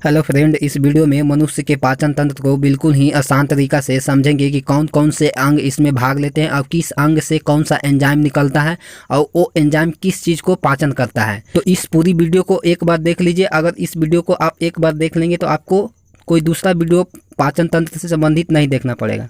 Hello friend, इस video में मनुष्य के पाचन तंत्र को बिल्कुल ही आसान तरीका से समझेंगे कि कौन कौन से अंग इसमें भाग लेते हैं और किस अंग से कौन सा एंजाइम निकलता है और वो एंजाइम किस चीज़ को पाचन करता है। तो इस पूरी वीडियो को एक बार देख लीजिए। अगर इस वीडियो को आप एक बार देख लेंगे तो आपको कोई दूसरा वीडियो पाचन तंत्र से संबंधित नहीं देखना पड़ेगा।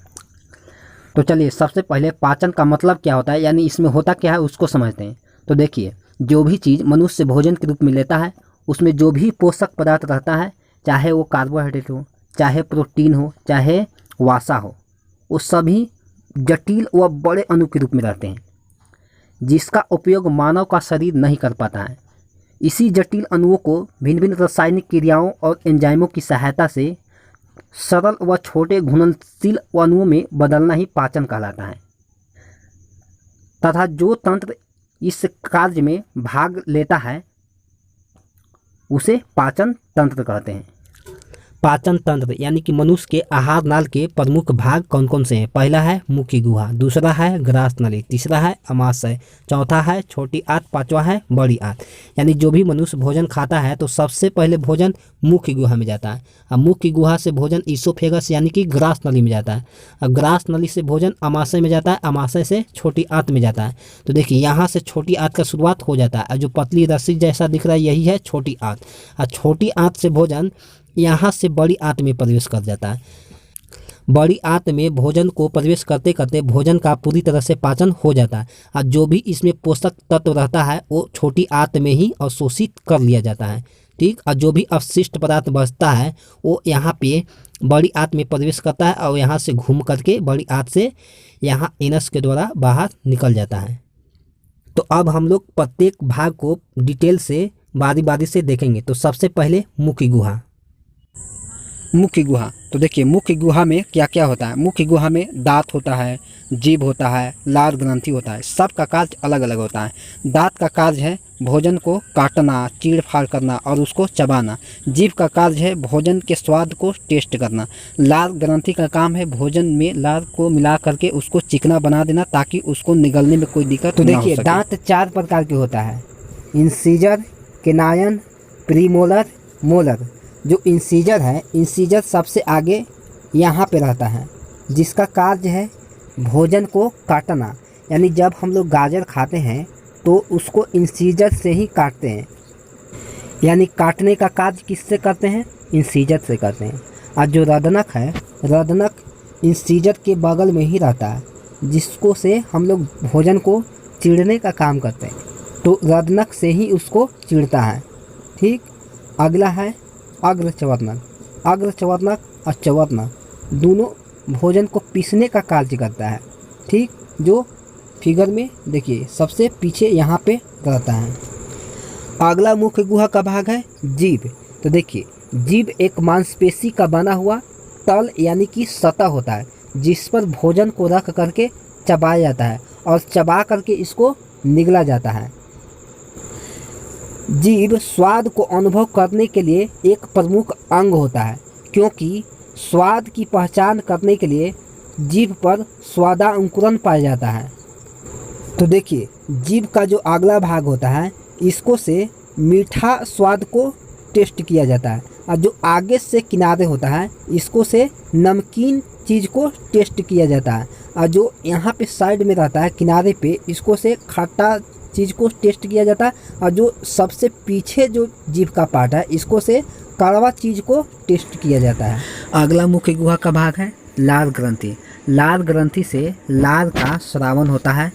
तो चलिए, सबसे पहले पाचन का मतलब क्या होता है, यानी इसमें होता क्या है उसको समझते हैं। तो देखिए, जो भी चीज़ मनुष्य भोजन के रूप में लेता है उसमें जो भी पोषक पदार्थ रहता है, चाहे वो कार्बोहाइड्रेट हो, चाहे प्रोटीन हो, चाहे वसा हो, वो सभी जटिल व बड़े अणु के रूप में रहते हैं जिसका उपयोग मानव का शरीर नहीं कर पाता है। इसी जटिल अणुओं को भिन्न भिन्न रासायनिक क्रियाओं और एंजाइमों की सहायता से सरल व छोटे घुलनशील अणुओं में बदलना ही पाचन कहलाता है। तथा जो तंत्र इस कार्य में भाग लेता है उसे पाचन तंत्र कहते हैं। पाचन तंत्र यानी कि मनुष्य के आहार नाल के प्रमुख भाग कौन कौन से हैं? पहला है मुख्य गुहा, दूसरा है ग्रास नली, तीसरा है अमाशय, चौथा है छोटी आंत, पांचवा है बड़ी आंत। यानी जो भी मनुष्य भोजन खाता है तो सबसे पहले भोजन मुख्य गुहा में जाता है, और मुख्य गुहा से भोजन ईसोफेगस यानी कि ग्रास नली में जाता है, और ग्रास नली से भोजन अमाशय में जाता है, अमाशय से छोटी आंत में जाता है। तो देखिए, यहाँ से छोटी आंत का शुरुआत हो जाता है, और जो पतली रस्सी जैसा दिख रहा है यही है छोटी आंत, और छोटी आंत से भोजन यहाँ से बड़ी आंत में प्रवेश कर जाता है। बड़ी आंत में भोजन को प्रवेश करते करते भोजन का पूरी तरह से पाचन हो जाता है, और जो भी इसमें पोषक तत्व रहता है वो छोटी आंत में ही अवशोषित कर लिया जाता है। ठीक, और जो भी अवशिष्ट पदार्थ बचता है वो यहाँ पे बड़ी आंत में प्रवेश करता है, और यहाँ से घूम करके बड़ी आंत से यहाँ एनस के द्वारा बाहर निकल जाता है। तो अब हम लोग प्रत्येक भाग को डिटेल से बारी बारी से देखेंगे। तो सबसे पहले मुख्य गुहा। मुख्य गुहा, तो देखिए मुख्य गुहा में क्या क्या होता है। मुख्य गुहा में दांत होता है, जीभ होता है, लार ग्रंथि होता है। सबका कार्य अलग अलग होता है। दांत का कार्य है भोजन को काटना, चीड़ फाड़ करना और उसको चबाना। जीभ का कार्य है भोजन के स्वाद को टेस्ट करना। लार ग्रंथि का काम है भोजन में लार को मिला करके उसको चिकना बना देना ताकि उसको निगलने में कोई दिक्कत तो ना हो सके। देखिए, दांत 4 प्रकार के होता है: इंसीजर, केनायन, प्रीमोलर, मोलर। जो इंसीजर है, इंसीजर सबसे आगे यहाँ पे रहता है, जिसका कार्य है भोजन को काटना। यानी जब हम लोग गाजर खाते हैं तो उसको इंसीजर से ही काटते हैं, यानी काटने का कार्य किससे करते हैं? इंसीजर से करते हैं। और जो रदनक है, रदनक इंसीजर के बगल में ही रहता है, जिसको से हम लोग भोजन को चीरने का काम करते हैं, तो रदनक से ही उसको चीरता है। ठीक, अगला है अग्र चवर्णक। अग्र चवर्णक और चवर्णक दोनों भोजन को पीसने का कार्य करता है। ठीक, जो फिगर में देखिए सबसे पीछे यहाँ पे रहता है। अगला मुख्य गुहा का भाग है जीभ। तो देखिए, जीभ एक मांसपेशी का बना हुआ तल यानी कि सतह होता है, जिस पर भोजन को रख करके चबाया जाता है और चबा करके इसको निगला जाता है। जीभ स्वाद को अनुभव करने के लिए एक प्रमुख अंग होता है, क्योंकि स्वाद की पहचान करने के लिए जीभ पर स्वादांकुरण पाया जाता है। तो देखिए, जीभ का जो अगला भाग होता है इसको से मीठा स्वाद को टेस्ट किया जाता है, और जो आगे से किनारे होता है इसको से नमकीन चीज़ को टेस्ट किया जाता है, और जो यहाँ पे साइड में रहता है किनारे पे इसको से खट्टा चीज़ को टेस्ट किया जाता है, और जो सबसे पीछे जो जीभ का पार्ट है इसको से कड़वा चीज़ को टेस्ट किया जाता है। अगला मुख्य गुहा का भाग है लार ग्रंथि। लार ग्रंथि से लार का स्रावन होता है,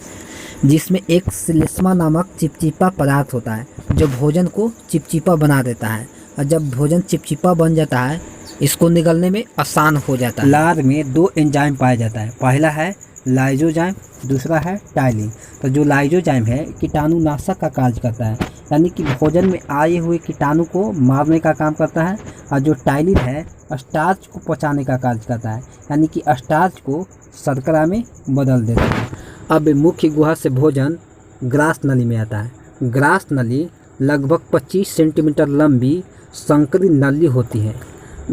जिसमें एक श्लेष्मा नामक चिपचिपा पदार्थ होता है जो भोजन को चिपचिपा बना देता है, और जब भोजन चिपचिपा बन जाता है इसको निगलने में आसान हो जाता है। लार में 2 एंजाइम पाया जाता है। पहला है लाइजोजाइम, दूसरा है टाइलिन। तो जो लाइजोजाइम है कीटाणुनाशक का कार्य करता है, यानी कि भोजन में आए हुए कीटाणु को मारने का काम करता है, और जो टाइलिन है स्टार्च को पचाने का कार्य करता है, यानी कि स्टार्च को शर्करा में बदल देता है। अब मुख्य गुहा से भोजन ग्रास नली में आता है। ग्रास नली लगभग 25 सेंटीमीटर लंबी संकरी नली होती है।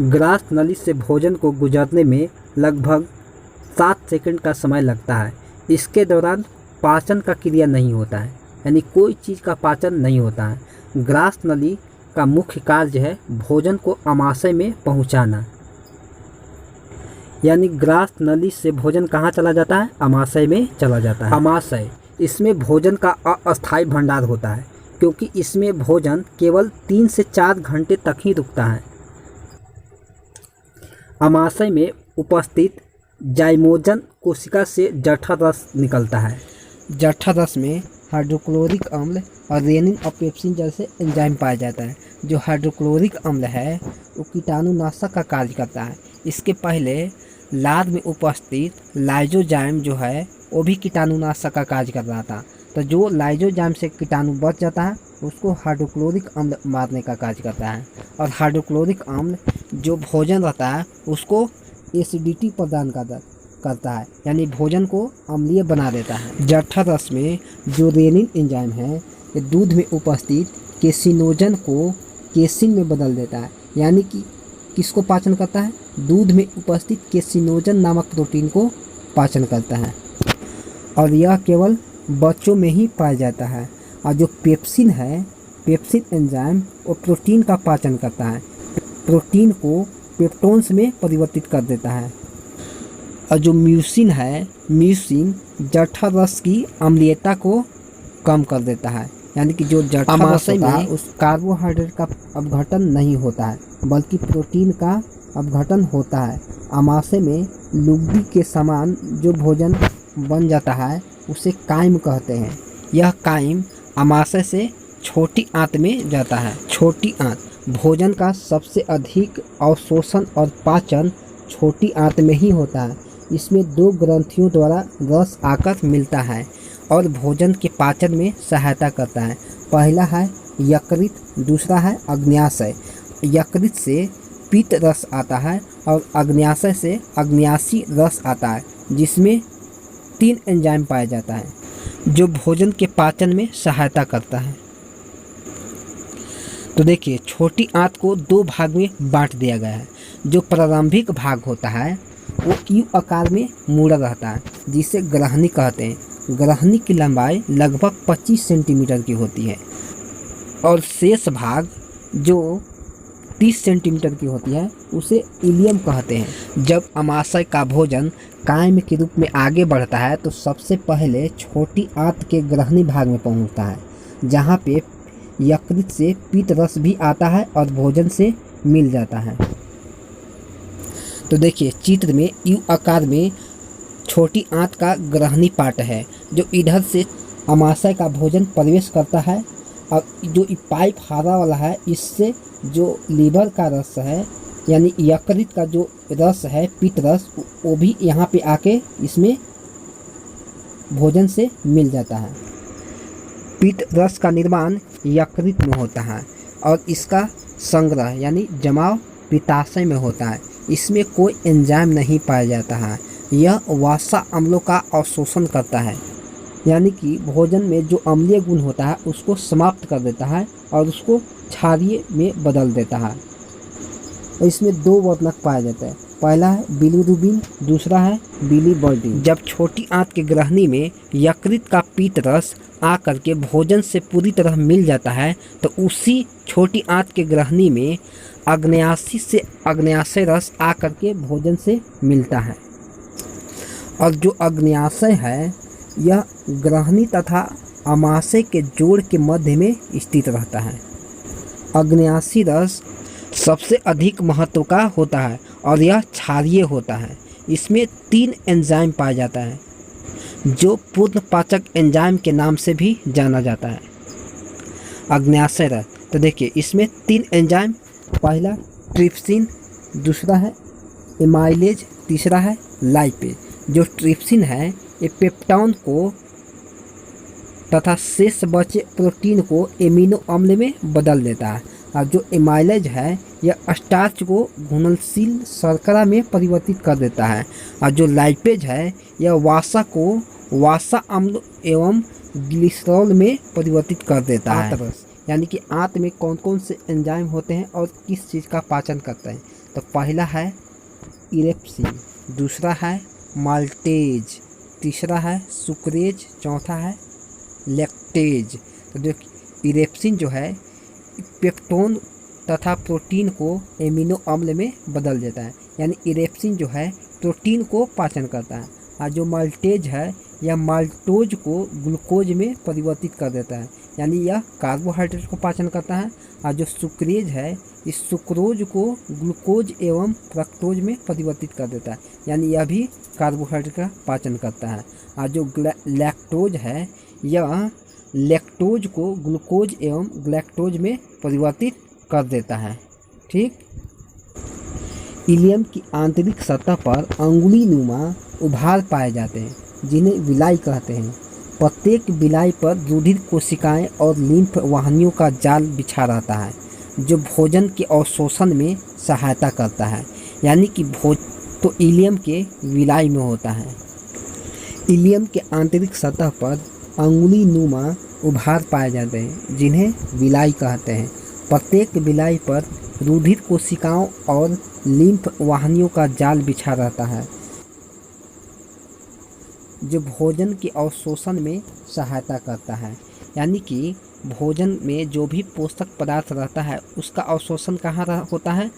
ग्रास नली से भोजन को गुजरने में लगभग 7 सेकंड का समय लगता है। इसके दौरान पाचन का क्रिया नहीं होता है, यानी कोई चीज़ का पाचन नहीं होता है। ग्रास नली का मुख्य कार्य है भोजन को आमाशय में पहुंचाना। यानी ग्रास नली से भोजन कहाँ चला जाता है? आमाशय में चला जाता है। आमाशय, इसमें भोजन का अस्थायी भंडार होता है क्योंकि इसमें भोजन केवल 3 से 4 घंटे तक ही रुकता है। आमाशय में उपस्थित जाइमोजन कोशिका से जठर रस निकलता है। जठर रस में हाइड्रोक्लोरिक अम्ल और रेनिन और पेप्सिन जैसे एंजाइम पाया जाता है। जो हाइड्रोक्लोरिक अम्ल है वो कीटाणुनाशक का कार्य करता है। इसके पहले लार में उपस्थित लाइजोजाइम जो है वो भी कीटाणुनाशक का कार्य कर रहा था। तो जो लाइजोजाइम से कीटाणु बच जाता है उसको हाइड्रोक्लोरिक अम्ल मारने का कार्य करता है। और हाइड्रोक्लोरिक अम्ल जो भोजन रहता है उसको एसिडिटी प्रदान करता है, यानी भोजन को अम्लीय बना देता है। जठर रस में जो रेनिन एंजाइम है ये दूध में उपस्थित केसिनोजन को केसिन में बदल देता है, यानी कि किसको पाचन करता है? दूध में उपस्थित केसिनोजन नामक प्रोटीन को पाचन करता है। और यह केवल बच्चों में ही पाया जाता है। और जो पेप्सिन है, पेप्सिन एंजाइम वो प्रोटीन का पाचन करता है, प्रोटीन को पेप्टोन्स में परिवर्तित कर देता है। और जो म्यूसिन है, म्यूसिन जठर रस की अम्लीयता को कम कर देता है, यानी कि जो जठर रस होता है उस कार्बोहाइड्रेट का अपघटन नहीं होता है बल्कि प्रोटीन का अपघटन होता है। आमाशय में लुगदी के समान जो भोजन बन जाता है उसे काइम कहते हैं। यह काइम आमाशय से छोटी आंत में जाता है। छोटी आंत भोजन का सबसे अधिक अवशोषण और पाचन छोटी आंत में ही होता है। इसमें 2 ग्रंथियों द्वारा रस आकर मिलता है और भोजन के पाचन में सहायता करता है। पहला है यकृत, दूसरा है अग्न्याशय। यकृत से पित्त रस आता है और अग्न्याशय से अग्न्याशी रस आता है, जिसमें 3 एंजाइम पाया जाता है जो भोजन के पाचन में सहायता करता है। तो देखिए, छोटी आंत को 2 भाग में बांट दिया गया है। जो प्रारंभिक भाग होता है वो यू आकार में मुड़ा रहता है, जिसे ग्रहणी कहते हैं। ग्रहणी की लंबाई लगभग 25 सेंटीमीटर की होती है और शेष भाग जो 30 सेंटीमीटर की होती है उसे इलियम कहते हैं। जब आमाशय का भोजन काइम के रूप में आगे बढ़ता है तो सबसे पहले छोटी आंत के ग्रहणी भाग में पहुंचता है, जहां पे यकृत से पित्त रस भी आता है और भोजन से मिल जाता है। तो देखिए, चित्र में यू आकार में छोटी आंत का ग्रहणी पार्ट है जो इधर से आमाशय का भोजन प्रवेश करता है, और जो पाइप हरा वाला है इससे जो लीवर का रस है यानी यकृत का जो रस है, पित्त रस, वो भी यहाँ पे आके इसमें भोजन से मिल जाता है। पित्त रस का निर्माण यकृत में होता है और इसका संग्रह यानी जमाव पित्ताशय में होता है। इसमें कोई एंजाइम नहीं पाया जाता है। यह वसा अम्लों का अवशोषण करता है, यानी कि भोजन में जो अम्लीय गुण होता है उसको समाप्त कर देता है और उसको क्षारीय में बदल देता है। और इसमें 2 वर्णक पाया जाता है। पहला है बिलिरुबिन, दूसरा है बिलिबर्डिन। जब छोटी आंत के ग्रहणी में यकृत का पित्त रस आकर के भोजन से पूरी तरह मिल जाता है तो उसी छोटी आंत के ग्रहणी में अग्न्याशी से अग्न्याशय रस आकर के भोजन से मिलता है। और जो अग्न्याशय है यह ग्रहणी तथा आमाशय के जोड़ के मध्य में स्थित रहता है। अग्न्याशी रस सबसे अधिक महत्व का होता है और यह क्षारीय होता है। इसमें 3 एंजाइम पाया जाता है जो पूर्ण पाचक एंजाइम के नाम से भी जाना जाता है। अग्न्याशय रस, तो देखिए इसमें 3 एंजाइम, पहला ट्रिप्सिन, दूसरा है एमाइलेज, तीसरा है लाइपेज। जो ट्रिप्सिन है ये पेप्टोन को तथा शेष बचे प्रोटीन को एमिनो अम्ल में बदल देता है, और जो एमाइलेज है यह स्टार्च को घुलनशील शर्करा में परिवर्तित कर देता है, और जो लाइपेज है यह वसा को वसा अम्ल एवं ग्लिसरॉल में परिवर्तित कर देता है। यानी कि आंत में कौन कौन से एंजाइम होते हैं और किस चीज़ का पाचन करते हैं। तो पहला है इरेप्सिन, दूसरा है माल्टेज, तीसरा है सुक्रेज, चौथा है लैक्टेज। तो जो इरेप्सिन जो है पेप्टोन तथा प्रोटीन को एमिनो अम्ल में बदल देता है। यानी इरेप्सिन जो है प्रोटीन को पाचन करता है, और जो माल्टेज है यह माल्टोज को ग्लूकोज में परिवर्तित कर देता है, यानी यह कार्बोहाइड्रेट को पाचन करता है। और जो सुक्रेज है इस सुक्रोज को ग्लूकोज एवं फ्रक्टोज में परिवर्तित कर देता है, यानी यह भी कार्बोहाइड्रेट का पाचन करता है। और जो लैक्टोज है यह लैक्टोज को ग्लूकोज एवं ग्लैक्टोज में परिवर्तित कर देता है। ठीक। इलियम की आंतरिक सतह पर अंगुली नुमा उभार पाए जाते हैं जिन्हें विलाई कहते हैं। प्रत्येक विलाई पर रुधिर कोशिकाएं और लिम्फ वाहिनियों का जाल बिछा रहता है जो भोजन के अवशोषण में सहायता करता है। यानी कि तो इलियम के विलाई में होता है। इलियम के आंतरिक सतह पर अंगुली नुमा उभार पाए जाते हैं जिन्हें विलाई कहते हैं। प्रत्येक विलाई पर रुधिर कोशिकाओं और लिम्फ वाहिनियों का जाल बिछा रहता है जो भोजन के अवशोषण में सहायता करता है। यानी कि भोजन में जो भी पोषक पदार्थ रहता है उसका अवशोषण कहाँ होता है?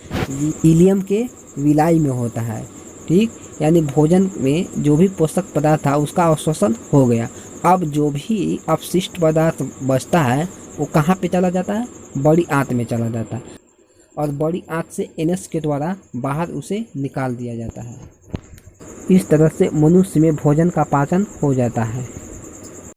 इलियम के विलाई में होता है। ठीक। यानी भोजन में जो भी पोषक पदार्थ था उसका अवशोषण हो गया। अब जो भी अपशिष्ट पदार्थ बचता है वो कहाँ पे चला जाता है? बड़ी आंत में चला जाता है, और बड़ी आंत से एनएस के द्वारा बाहर उसे निकाल दिया जाता है। इस तरह से मनुष्य में भोजन का पाचन हो जाता है।